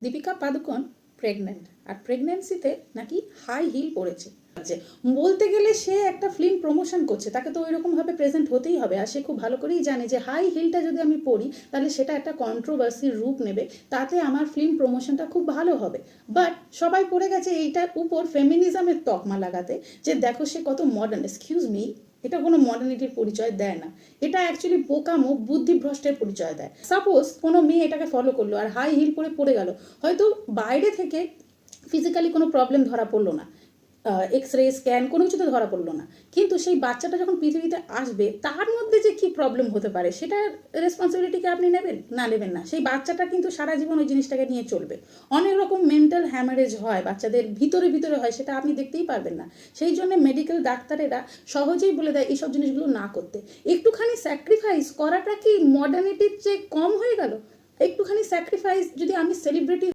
Deepika Padukone pregnant, আর প্রেগনেন্সিতে নাকি high heel পড়েছে। বলতে গেলে সে একটা ফিল্ম প্রমোশন করছে, তাকে তো ওইরকমভাবে প্রেজেন্ট হতেই হবে। আর সে খুব ভালো করেই জানে যে হাই হিলটা যদি আমি পরি তাহলে সেটা একটা কন্ট্রোভার্সির রূপ নেবে, তাতে আমার ফিল্ম প্রমোশনটা খুব ভালো হবে। বাট সবাই পড়ে গেছে এইটার উপর ফেমিনিজমের তকমা লাগাতে, যে দেখো সে কত মডার্ন। এক্সকিউজ মি, এটা কোনো মডার্নিটির পরিচয় দেয় না, এটা অ্যাকচুয়ালি বোকামো বুদ্ধিভ্রষ্টের পরিচয় দেয়। সাপোজ কোনো মেয়ে এটাকে ফলো করলো আর হাই হিল পরে গেল, হয়তো বাইরে থেকে ফিজিক্যালি কোনো প্রবলেম ধরা পড়লো না, এক্স রে স্ক্যান কোনো কিছুতে ধরা পড়লো না, কিন্তু সেই বাচ্চাটা যখন পৃথিবীতে আসবে তার মধ্যে যে কি প্রবলেম হতে পারে সেটার রেসপন্সিবিলিটিকে আপনি নেবেন না। সেই বাচ্চাটা কিন্তু সারা জীবন ওই জিনিসটাকে নিয়ে চলবে। অনেক রকম মেন্টাল হ্যামারেজ হয় বাচ্চাদের ভিতরে হয়, সেটা আপনি দেখতেই পারবেন না। সেই জন্য মেডিকেল ডাক্তারেরা সহজেই বলে দেয় এইসব জিনিসগুলো না করতে। একটুখানি স্যাক্রিফাইস করাটা কি মডার্নিটির চেয়ে কম হয়ে গেল? একটুখানি স্যাক্রিফাইস যদি আমি সেলিব্রিটি